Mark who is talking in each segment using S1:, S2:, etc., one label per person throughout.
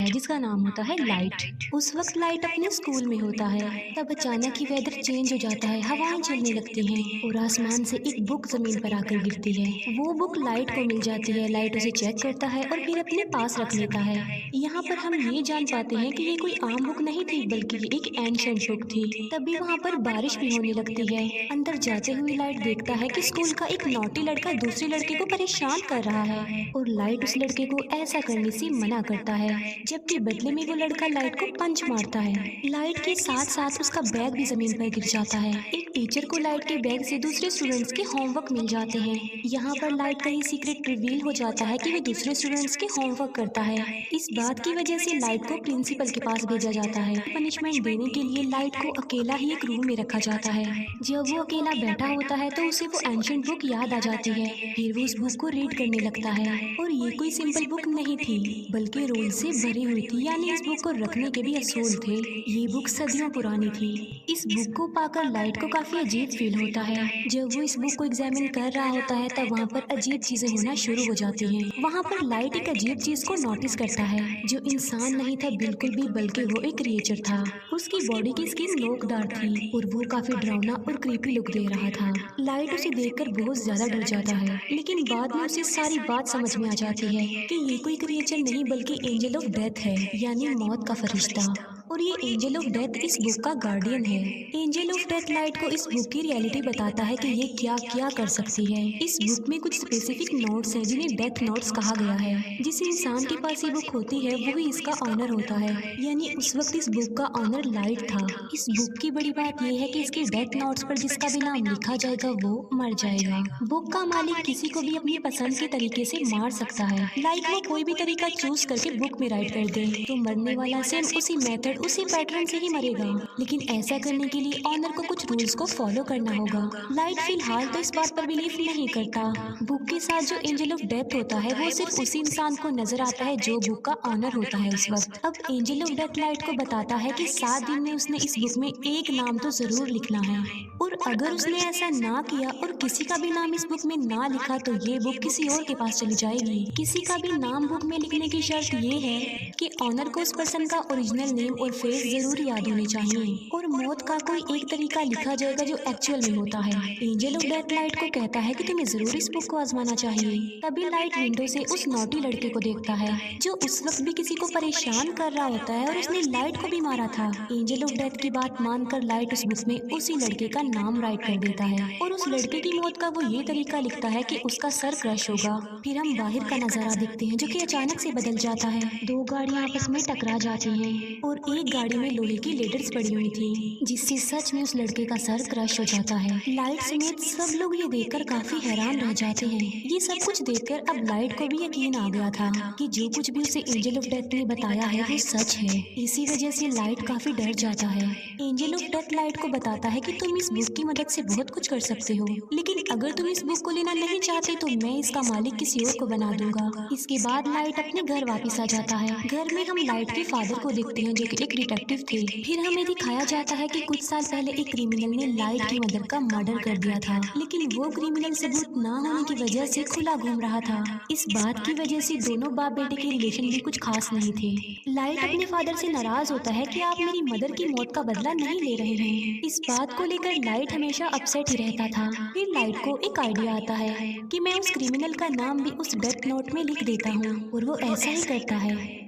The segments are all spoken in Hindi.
S1: है जिसका नाम होता है लाइट। उस वक्त लाइट अपने स्कूल में होता है। तब अचानक ही वेदर चेंज हो जाता है, हवाएं चलने लगती हैं और आसमान से एक बुक जमीन पर आकर गिरती है। वो बुक लाइट को मिल जाती है। लाइट उसे चेक करता है और फिर अपने पास रख लेता है। यहाँ पर हम ये जान पाते हैं कि ये कोई आम बुक नहीं थी, बल्कि ये एक एंशिएंट बुक थी। तभी वहाँ पर बारिश भी होने लगती है। अंदर जाते हुए लाइट देखता है कि स्कूल का एक नॉटी लड़का दूसरे लड़के को परेशान कर रहा है और लाइट उस लड़के को ऐसा करने से मना करता है, जबकि बदले में वो लड़का लाइट को पंच मारता है। लाइट के साथ साथ उसका बैग भी जमीन पर गिर जाता है। एक टीचर को लाइट के बैग से दूसरे स्टूडेंट्स के होमवर्क मिल जाते हैं। यहाँ पर लाइट का ये सीक्रेट रिवील हो जाता है कि वो दूसरे स्टूडेंट्स के होमवर्क करता है। इस बात की वजह से लाइट को प्रिंसिपल के पास भेजा जाता है। पनिशमेंट देने के लिए लाइट को अकेला ही एक रूम में रखा जाता है। जब वो अकेला बैठा होता है तो उसे वो एंशिएंट बुक याद आ जाती है। फिर वो उस बुक को रीड करने लगता है और ये कोई सिंपल बुक नहीं थी, बल्कि रूल से भरी हुई थी, यानी इस बुक को रखने के भी असूल थे। ये बुक सदियों पुरानी थी। इस बुक को पाकर लाइट को काफी अजीब फील होता है। जब वो इस बुक को एग्जामिन कर रहा होता है तब वहाँ पर अजीब चीजें होना शुरू हो जाती हैं। वहाँ पर लाइट एक अजीब चीज को नोटिस करता है, जो इंसान नहीं था बिल्कुल भी, बल्कि वो एक क्रिएचर था। उसकी बॉडी की स्किन नोकदार थी और वो काफी डरावना और क्रीपी लुक दे रहा था। लाइट उसे देखकर बहुत ज्यादा डर जाता है, लेकिन बाद में उसे सारी बात समझ में आ जाती है कि ये कोई क्रिएचर नहीं बल्कि एंजल ऑफ डेथ है, यानी मौत का फरिश्ता। और ये एंजल ऑफ डेथ इस बुक का गार्डियन है। एंजल ऑफ डेथ लाइट को इस बुक की रियलिटी बताता है कि ये क्या क्या कर सकती है। इस बुक में कुछ स्पेसिफिक नोट्स हैं जिन्हें डेथ नोट्स कहा गया है। जिस इंसान के पास ये बुक होती है वो ही इसका ऑनर होता है, यानी उस वक्त इस बुक का ऑनर लाइट था। इस बुक की बड़ी बात यह है कि इसके डेथ नोट्स पर जिसका भी नाम लिखा जाएगा वो मर जाएगा। बुक का मालिक किसी को भी अपनी पसंद के तरीके से मार सकता है, लाइक वो कोई भी तरीका चूज करके बुक में राइट कर दे तो मरने वाला सेम उसी मेथड उसी पैटर्न से ही मरेगा। लेकिन ऐसा करने के लिए ऑनर को कुछ रूल्स को फॉलो करना होगा। लाइट फिलहाल तो इस बात पर बिलीव नहीं करता। बुक के साथ जो एंजल ऑफ डेथ होता है वो सिर्फ उसी इंसान को नजर आता है जो बुक का ऑनर होता है उस वक्त। अब एंजल ऑफ डेथ लाइट को बताता है कि 7 दिन में उसने इस बुक में एक नाम तो जरूर लिखना है, और अगर उसने ऐसा ना किया और किसी का भी नाम इस बुक में ना लिखा तो ये बुक किसी और के पास चली जाएगी। किसी का भी नाम बुक में लिखने की शर्त ये है कि ऑनर को उस पर्सन का ओरिजिनल नेम और फेस जरूर याद होनी चाहिए, और मौत का कोई एक तरीका लिखा जाएगा जो एक्चुअल में होता है। एंजल ऑफ डेथ लाइट को कहता है कि तुम्हें जरूर इस बुक को आजमाना चाहिए। तभी लाइट विंडो से उस नोटी लड़के को देखता है जो उस वक्त भी किसी को परेशान कर रहा होता है और उसने लाइट को भी मारा था। एंजल ऑफ डेथ की बात मानकर लाइट उस बुक में उसी लड़के का नाम राइट कर देता है और उस लड़के की मौत का वो ये तरीका लिखता है कि उसका सर क्रश होगा। फिर हम बाहर का नजारा देखते हैं जो कि अचानक से बदल जाता है। 2 गाड़ियां आपस में टकरा जाती हैं और एक गाड़ी में लोहे की लेडर्स पड़ी हुई थी, जिससे सच में उस लड़के का सर क्रश हो जाता है। लाइट समेत सब लोग ये देखकर काफी हैरान रह जाते हैं। ये सब कुछ देखकर अब लाइट को भी यकीन आ गया था कि जो कुछ भी उसे एंजल ऑफ डेथ ने बताया है वो सच है। इसी वजह से लाइट काफी डर जाता है। एंजल ऑफ डेथ लाइट को बताता है कि तुम इस बुक की मदद से बहुत कुछ कर सकते हो, लेकिन अगर तुम इस बुक को लेना नहीं चाहते तो मैं इसका मालिक किसी और को बना दूंगा। इसके बाद लाइट अपने घर वापस आ जाता है। घर में हम लाइट के फादर को देखते हैं जो कि एक डिटेक्टिव थे। फिर हमें दिखाया जाता है कि कुछ साल पहले एक क्रिमिनल ने लाइट की मदर का मर्डर कर दिया था, लेकिन वो क्रिमिनल सबूत ना होने की वजह से खुला घूम रहा था। इस बात की वजह से दोनों बाप बेटे के रिलेशन भी कुछ खास नहीं थे। लाइट अपने फादर से नाराज होता है कि आप मेरी मदर की मौत का बदला नहीं ले रहे हैं। इस बात को लेकर लाइट हमेशा अपसेट ही रहता था। फिर लाइट को एक आइडिया आता है कि मैं उस क्रिमिनल का नाम भी उस डेथ नोट में लिख देता हूँ, और वो ऐसा ही करता है।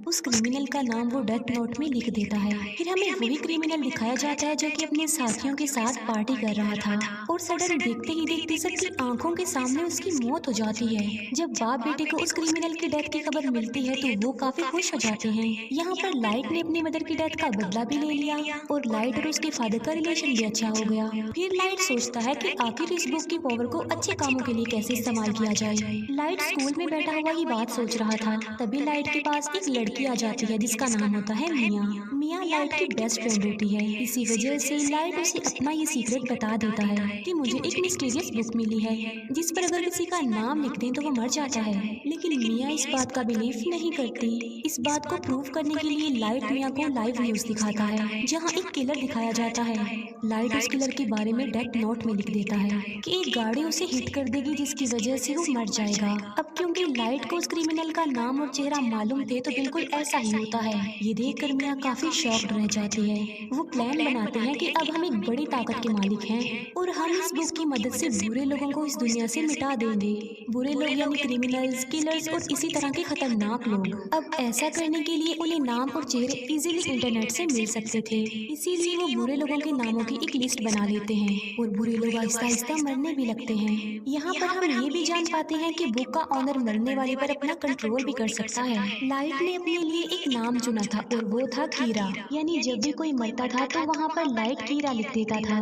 S1: उस क्रिमिनल का नाम वो डेथ नोट में लिख देता है। फिर हमें वही क्रिमिनल दिखाया जाता है जो कि अपने साथियों के साथ पार्टी कर रहा था, और सडन देखते ही देखते सबकी आंखों के सामने उसकी मौत हो जाती है। जब बाप बेटे को उस क्रिमिनल की डेथ की खबर मिलती है तो वो काफी खुश हो जाते हैं। यहाँ पर लाइट ने अपनी मदर की डेथ का बदला भी ले लिया और लाइट और उसके फादर का रिलेशन भी अच्छा हो गया। फिर लाइट सोचता है कि आखिर इस बुक की पावर को अच्छे कामों के लिए कैसे इस्तेमाल किया जाए। लाइट स्कूल में बैठा हुआ ये बात सोच रहा था। तभी लाइट के पास एक लड़की लड़की आ जाती है जिसका नाम होता है मिया। मिया लाइट की बेस्ट फ्रेंड होती है। इसी वजह से लाइट उसे अपना ये सीक्रेट बता देता है कि मुझे एक मिस्टीरियस बुक मिली है जिस पर अगर किसी का नाम लिख दें तो वो मर जाता है। लेकिन मिया इस बात का बिलीव नहीं करती। इस बात को प्रूव करने के लिए लाइट मिया को लाइव न्यूज दिखाता है जहाँ एक किलर दिखाया जाता है। लाइट उस किलर के बारे में डेथ नोट में लिख देता है कि एक गाड़ी उसे हिट कर देगी जिसकी वजह से वो मर जाएगा। अब क्योंकि लाइट को उस क्रिमिनल का नाम और चेहरा मालूम थे तो बिल्कुल ऐसा ही होता है। ये देखकर मिया काफी शॉक्ड रह जाती है। वो प्लान बनाते हैं कि अब हम एक बड़ी ताकत के मालिक हैं और हम इस बुक की मदद से बुरे लोगों को इस दुनिया से मिटा देंगे। बुरे लोग यानी क्रिमिनल्स, किलर्स और इसी तरह के खतरनाक लोग। अब ऐसा करने के लिए उन्हें नाम और चेहरे इजीली इंटरनेट से मिल सकते थे, इसीलिए वो बुरे लोगों के नामों की एक लिस्ट बना लेते हैं और बुरे लोग आहिस्ता आहिस्ता मरने भी लगते हैं। यहाँ पर हम ये भी जान पाते हैं कि बुक का ऑनर मरने वाले पर अपना कंट्रोल भी कर सकता है। लाइट ने अपने लिए एक नाम चुना था और वो था कीरा, यानी जब भी कोई मरता था तो वहाँ पर लाइट कीरा लिख देता था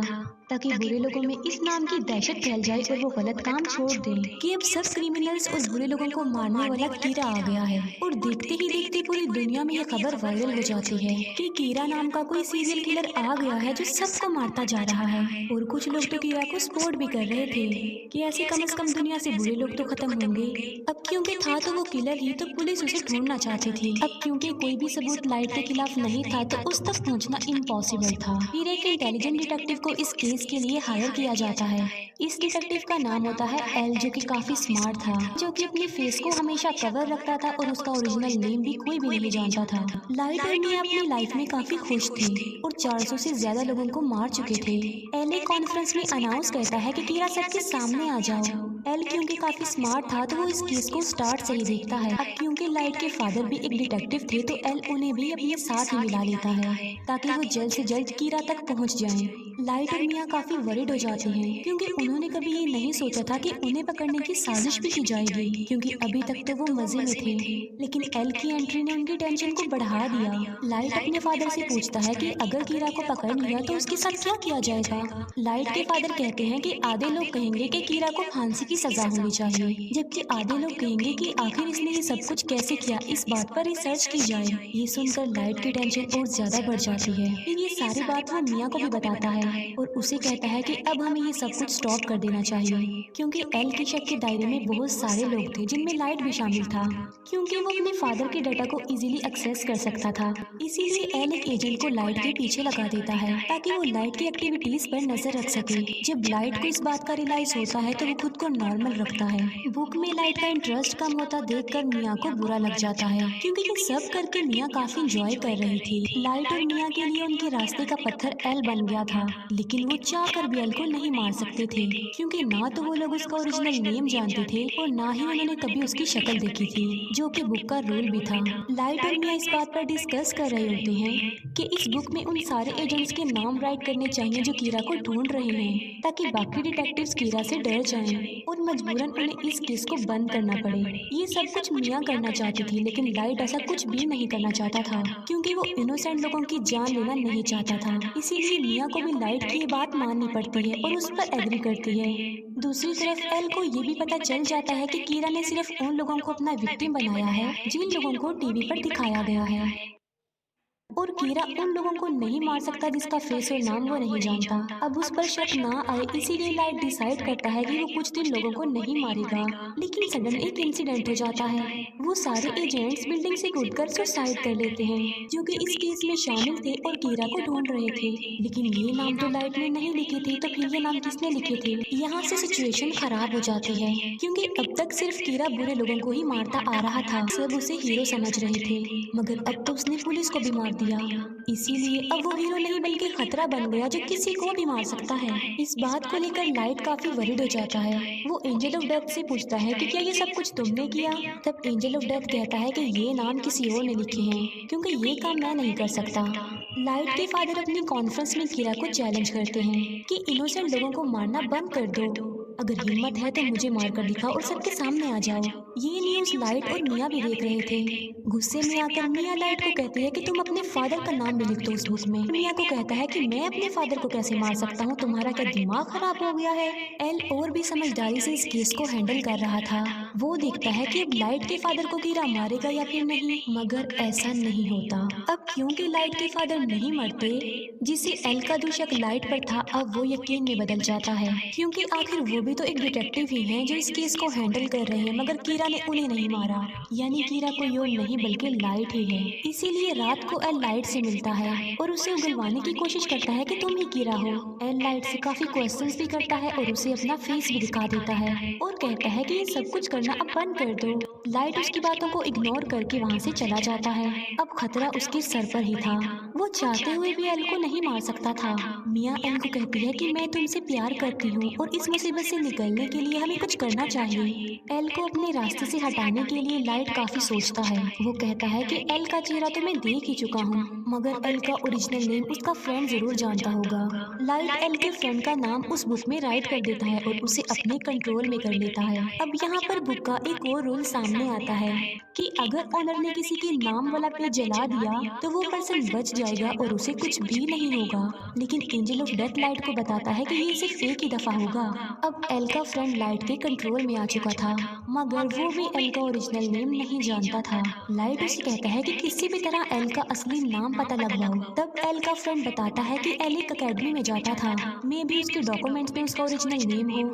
S1: ताकि बुरे लोगों में इस नाम की दहशत फैल जाए और वो गलत काम छोड़ दें कि अब सब क्रिमिनल्स और बुरे लोगों को मारने वाला कीरा आ गया है। और देखते ही देखते पूरी दुनिया में ये खबर वायरल हो जाती है कि कीरा नाम का कोई सीरियल किलर आ गया है जो सबको मारता जा रहा है। और कुछ लोग तो कीरा को सपोर्ट भी कर रहे थे कि ऐसे कम से कम दुनिया से बुरे लोग तो खत्म होंगे। अब क्योंकि था तो वो किलर ही, तो पुलिस उसे ढूंढना चाहती थी। अब क्योंकि कोई भी सबूत लाइट के खिलाफ नहीं था तो उस तक पहुँचना इम्पॉसिबल था। फिर एक इंटेलिजेंट डिटेक्टिव को इस केस के लिए हायर किया जाता है। इस डिटेक्टिव का नाम होता है एल, जो कि काफी स्मार्ट था, जो कि अपने फेस को हमेशा कवर रखता था और उसका ओरिजिनल नेम भी कोई भी नहीं जानता था। लाइट और मिया अपनी लाइफ में काफी खुश थे और 400 से ज्यादा लोगों को मार चुके थे। एल एक कॉन्फ्रेंस में अनाउंस करता है कि कीरा सबके सामने आ जाओ। एल क्योंकि काफी स्मार्ट था तो वो इस केस को स्टार्ट से ही देखता है। अब क्योंकि लाइट के फादर भी एक डिटेक्टिव थे तो एल उन्हें भी अपने साथ ही मिला लेता है ताकि वो जल्द से जल्द कीरा तक पहुंच जाएं। लाइट और मिया काफी वरिड हो जाते हैं क्योंकि उन्होंने कभी ये नहीं सोचा था कि उन्हें पकड़ने की साजिश भी की जाएगी, क्योंकि अभी तक तो वो मजे में थे। लेकिन एल की एंट्री ने उनकी टेंशन को बढ़ा दिया। लाइट अपने फादर से पूछता है कि अगर कीरा को पकड़ लिया तो उसके साथ क्या किया जाएगा। लाइट के फादर कहते हैं कि आधे लोग कहेंगे कि कीरा को फांसी की सजा होनी चाहिए, जबकि आधे लोग कहेंगे कि आखिर इसने ये सब कुछ कैसे किया, इस बात पर रिसर्च की जाए। ये सुनकर लाइट की टेंशन और ज्यादा बढ़ जाती है। फिर ये सारी बात वो मिया को भी बताता है और उसे कहता है कि अब हमें ये सब कुछ स्टॉप कर देना चाहिए, क्योंकि एल के शक के दायरे में बहुत सारे लोग थे जिनमें लाइट भी शामिल था, क्योंकि वो अपने फादर के डाटा को इजीली एक्सेस कर सकता था। इसीलिए एल एक एजेंट को लाइट के पीछे लगा देता है ताकि वो लाइट की एक्टिविटीज पर नजर रख सके। जब लाइट को इस बात का रियलाइज होता है तो वो खुद को नॉर्मल रखता है। बुक में लाइट का इंटरेस्ट कम होता देखकर मिया को बुरा लग जाता है, क्योंकि ये सब करके मिया काफी एंजॉय कर रही थी। लाइट और मिया के लिए उनके रास्ते का पत्थर एल बन गया था, लेकिन वो चाह कर भी एल को नहीं मार सकते थे, क्योंकि ना तो वो लोग उसका ओरिजिनल नेम जानते थे और ना ही उन्होंने कभी उसकी शक्ल देखी थी, जो कि बुक का रूल भी था। लाइट और मिया इस बात पर डिस्कस कर रहे होते हैं कि इस बुक में उन सारे एजेंट्स के नाम राइट करने चाहिए जो कीरा को ढूंढ रहे हैं, ताकि बाकी डिटेक्टिव्स कीरा से डर जाएं और मजबूरन उन्हें इस केस को बंद करना पड़े। ये सब कुछ मिया करना चाहती थी, लेकिन लाइट ऐसा कुछ भी नहीं करना चाहता था, क्योंकि वो इनोसेंट लोगों की जान लेना नहीं चाहता था। इसीलिए मिया को भी लाइट की ये बात माननी पड़ती है और उस पर एग्री करती है। दूसरी तरफ एल को ये भी पता चल जाता है कि कीरा ने सिर्फ उन लोगों को अपना विक्टिम बनाया है जिन लोगों को टीवी पर दिखाया गया है, और कीरा उन लोगों को नहीं मार सकता जिसका फेस और नाम वो नहीं जानता। अब उस पर शक ना आए इसीलिए लाइट डिसाइड करता है कि वो कुछ दिन लोगों को नहीं मारेगा। लेकिन सडन एक इंसिडेंट हो जाता है। वो सारे एजेंट्स बिल्डिंग से कूदकर सुसाइड कर लेते हैं, जो कि इस केस में शामिल थे और कीरा को ढूंढ रहे थे। लेकिन ये नाम तो लाइट ने नहीं लिखे थे, तो फिर ये नाम किसने लिखे थे? यहाँ से सिचुएशन खराब हो जाती है, क्योंकि अब तक सिर्फ कीरा बुरे लोगों को ही मारता आ रहा था। सब उसे हीरो समझ रहे थे, मगर अब तो उसने पुलिस को भी मार दिया। इसीलिए अब वो हीरो नहीं बल्कि खतरा बन गया जो किसी को भी मार सकता है। इस बात को लेकर लाइट काफी वरीड हो जाता है। वो एंजल ऑफ डेथ से पूछता है कि क्या ये सब कुछ तुमने किया? तब एंजल ऑफ डेथ कहता है कि ये नाम किसी और ने लिखे हैं, क्योंकि ये काम मैं नहीं कर सकता। लाइट के फादर अपनी कॉन्फ्रेंस में कीरा को चैलेंज करते हैं कि इनोसेंट लोगों को मारना बंद कर दो। अगर हिम्मत है तो मुझे मार कर दिखाओ और सबके सामने आ जाओ। ये न्यूज़ लाइट और मिया भी देख रहे थे। गुस्से में आकर मिया लाइट को कहती है कि तुम अपने फादर का नाम भी लिख दो उस बुक में। मिया को कहता है कि मैं अपने फादर को कैसे मार सकता हूँ, तुम्हारा क्या दिमाग खराब हो गया है। एल और भी समझदारी से इस केस को हैंडल कर रहा था। वो देखता है कि अब लाइट के फादर को कीरा मारेगा या फिर नहीं, मगर ऐसा नहीं होता। अब क्योंकि लाइट के फादर नहीं मरते, जिससे एल का जो शक लाइट पर था अब वो यकीन में बदल जाता है, क्योंकि आखिर वो भी तो एक डिटेक्टिव ही हैं जो इस केस को हैंडल कर रहे हैं, मगर कीरा ने उन्हें नहीं मारा। यानी कीरा कोई और नहीं बल्कि लाइट ही है। इसीलिए रात को एल लाइट से मिलता है और उसे उगलवाने की कोशिश करता है कि तुम ही कीरा हो। एल लाइट से काफी क्वेश्चंस भी करता है और उसे अपना फेस भी दिखा देता है और कहता है कि ये सब कुछ करना अब बंद कर दो। लाइट उसकी बातों को इग्नोर करके वहाँ से चला जाता है। अब खतरा उसके सर पर ही था। वो चाहते हुए भी एल को नहीं मार सकता था। मिया एल को कहती है कि मैं तुमसे प्यार करती हूँ और इस मुसीबत से निकलने के लिए हमें कुछ करना चाहिए। एल को अपने रास्ते से हटाने के लिए लाइट काफी सोचता है। वो कहता है कि एल का चेहरा तो मैं देख ही चुका हूँ, मगर एल का ओरिजिनल नेम उसका फ्रेंड जरूर जानता होगा। लाइट एल के फ्रेंड का नाम उस बुक में राइट कर देता है और उसे अपने कंट्रोल में कर लेता है। अब यहाँ पर बुक का एक और रूल सामने आता है कि अगर ऑनर ने किसी के नाम वाला पेज जला दिया तो वो पर्सन बच जाएगा और उसे कुछ भी नहीं होगा। लेकिन एंजल ऑफ डेथ लाइट को बताता है कि ये सिर्फ एक ही दफा होगा। अब एल का फ्रेंड लाइट के कंट्रोल में आ चुका था, मगर वो भी एल का ओरिजिनल नेम नहीं जानता था। लाइट उसे कहता है कि किसी भी तरह एल का असली नाम पता लगवाओ। तब एल का फ्रेंड बताता है कि एल एक अकेडमी में जाता था, मे भी उसके डॉक्यूमेंट्स में उसका ओरिजिनल नेम हो,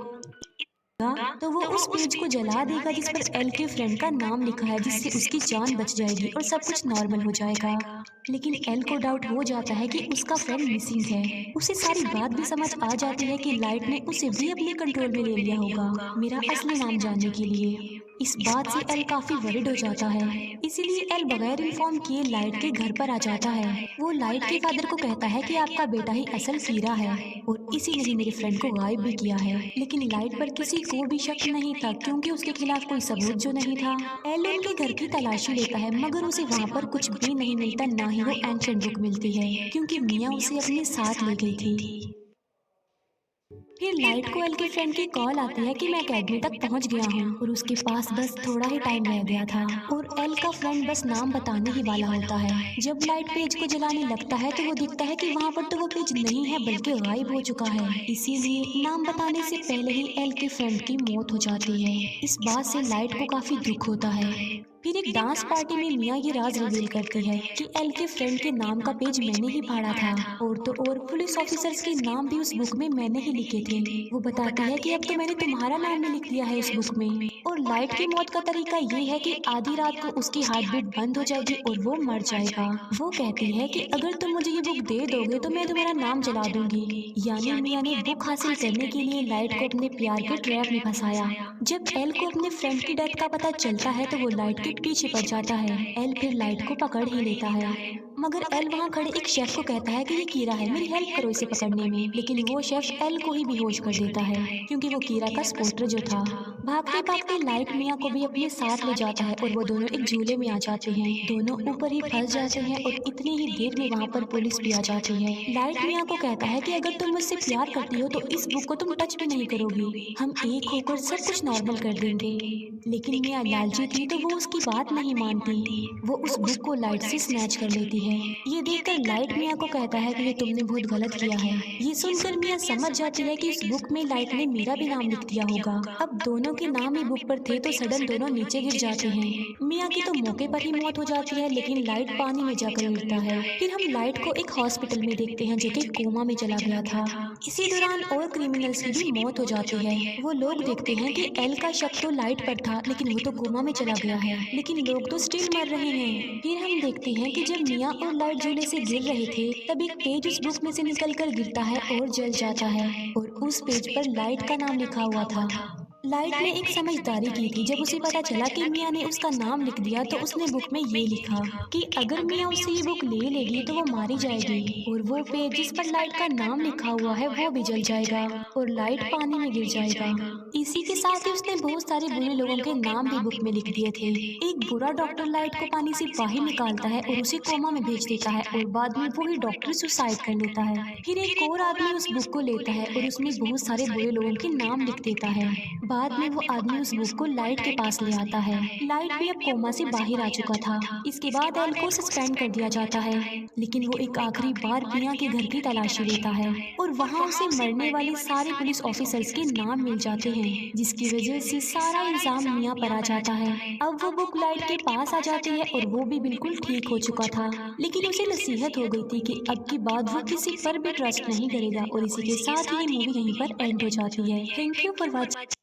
S1: तो वो उस पेज को जला देगा जिस पर एल के फ्रेंड का नाम लिखा है, जिससे उसकी जान बच जाएगी और सब कुछ नॉर्मल हो जाएगा। लेकिन एल को डाउट हो जाता है कि उसका फ्रेंड मिसिंग है। उसे सारी बात भी समझ आ जाती है कि लाइट ने उसे भी अपने कंट्रोल में ले लिया होगा मेरा असली नाम जानने के लिए। इस बात से एल काफी वरिड हो जाता है, इसीलिए एल बगैर इन्फॉर्म किए लाइट के घर पर आ जाता है। वो लाइट के फादर को कहता है कि आपका बेटा ही असल कीरा है और इसी ने ही मेरे फ्रेंड को गायब भी किया है। लेकिन लाइट पर किसी को भी शक नहीं था, क्योंकि उसके खिलाफ कोई सबूत जो नहीं था। एल उनके घर की तलाशी लेता है, मगर उसे वहाँ पर कुछ भी नहीं मिलता, ना ही वो एंशिएंट बुक मिलती है, क्योंकि मिया उसे अपने साथ ले गई थी। फिर लाइट को एल के फ्रेंड की कॉल आती है कि मैं अकेडमी तक पहुंच गया हूं और उसके पास बस थोड़ा ही टाइम रह गया था और एल का फ्रेंड बस नाम बताने ही वाला होता है। जब लाइट पेज को जलाने लगता है तो वो दिखता है कि वहाँ पर तो वो पेज नहीं है बल्कि गायब हो चुका है। इसीलिए नाम बताने से पहले ही एल के फ्रेंड की मौत हो जाती है। इस बात से लाइट को काफी दुख होता है। फिर एक डांस पार्टी में मिया ये राज रिवील करती है कि एल के फ्रेंड के नाम का पेज मैंने ही फाड़ा था और तो और पुलिस ऑफिसर्स के नाम भी उस बुक में मैंने ही लिखे थे। वो बताती है कि अब तो मैंने तुम्हारा नाम भी लिख दिया है उस बुक में। और लाइट की मौत का तरीका ये है कि आधी रात को उसकी हार्ट बीट बंद हो जाएगी और वो मर जाएगा। वो कहती है कि अगर तुम मुझे ये बुक दे दोगे तो मैं तुम्हारा नाम जला दूंगी। यानी मिया ने बुक हासिल करने के लिए लाइट को अपने प्यार के ट्रैप में फंसाया। जब एल को अपने फ्रेंड की डेथ का पता चलता है तो वो लाइट के पीछे पड़ जाता है। एल फिर लाइट को पकड़ ही लेता है, मगर एल वहाँ खड़े एक शेफ को कहता है कि ये कीरा है, मेरी हेल्प करो इसे पकड़ने में। लेकिन वो शेफ एल को ही बेहोश कर देता है, क्योंकि वो कीरा का स्पॉटर जो था। भागते भागते लाइट मिया को भी अपने साथ ले जाता है और वो दोनों एक झूले में आ जाते हैं। दोनों ऊपर ही फंस जाते हैं और इतनी ही देर में वहाँ पर पुलिस भी आ जाती है। लाइट मिया को कहता है कि अगर तुम मुझसे प्यार करती हो तो इस बुक को तुम टच भी नहीं करोगी, हम एक होकर सब कुछ नॉर्मल कर देंगे। लेकिन मिया लालची थी तो वो उसकी बात नहीं मानती। वो उस बुक को लाइट से स्नैच कर लेती है। ये देखकर लाइट मिया को कहता है कि ये तुमने बहुत गलत किया है। ये सुनकर मिया समझ जाती है कि इस बुक में लाइट ने मेरा भी नाम लिख दिया होगा। अब दोनों के नाम ही बुक पर थे तो सडन दोनों नीचे गिर जाते हैं। मिया की तो मौके पर ही मौत हो जाती है, लेकिन लाइट पानी में जाकर गिरता है। फिर हम लाइट को एक हॉस्पिटल में देखते हैं जो कि कोमा में चला गया था। इसी दौरान और क्रिमिनल्स की भी मौत हो जाती है। वो लोग देखते हैं कि एल का शक तो लाइट पर था, लेकिन वो तो कोमा में चला गया है, लेकिन लोग तो स्टिल मर रहे हैं। फिर हम देखते हैं कि जब मिया और लाइट झूले से गिर रहे थे तब एक पेज उस बुक में से निकलकर गिरता है और जल जाता है और उस पेज पर लाइट का नाम लिखा हुआ था। लाइट ने एक समझदारी की थी। जब उसे पता चला कि मिया ने उसका नाम लिख दिया तो उसने बुक में ये लिखा कि अगर मिया उससे ये बुक ले लेगी तो वो मारी जाएगी और वो पेज जिस पर लाइट का नाम लिखा हुआ है वो भी जल जाएगा और लाइट पानी में गिर जाएगा। इसी के साथ ही उसने बहुत सारे बुरे लोगों के नाम भी बुक में लिख दिए थे। एक बुरा डॉक्टर लाइट को पानी से बाहर निकालता है और उसे कोमा में भेज देता है और बाद में वही डॉक्टर सुसाइड कर लेता है। फिर एक और आदमी उस बुक को लेता है और उसमें बहुत सारे बुरे लोगों के नाम लिख देता है। बाद में वो आदमी उस बुक को लाइट के पास ले आता है। लाइट भी अब कोमा से बाहर आ चुका था। इसके बाद एल को सस्पेंड कर दिया जाता है, लेकिन वो एक आखिरी बार पिया के घर की तलाशी लेता है और वहाँ उसे मरने वाले सारे पुलिस ऑफिसर्स के नाम मिल जाते हैं, जिसकी वजह से सारा इल्जाम मिया पर आ जाता है। अब वो बुक लाइट के पास आ जाती है और वो भी बिल्कुल ठीक हो चुका था, लेकिन उसे नसीहत हो गई थी कि अब की बाद वो किसी पर भी ट्रस्ट नहीं करेगा। और इसी के साथ ही ये मूवी यहीं पर एंड हो जाती है। Thank you for watching.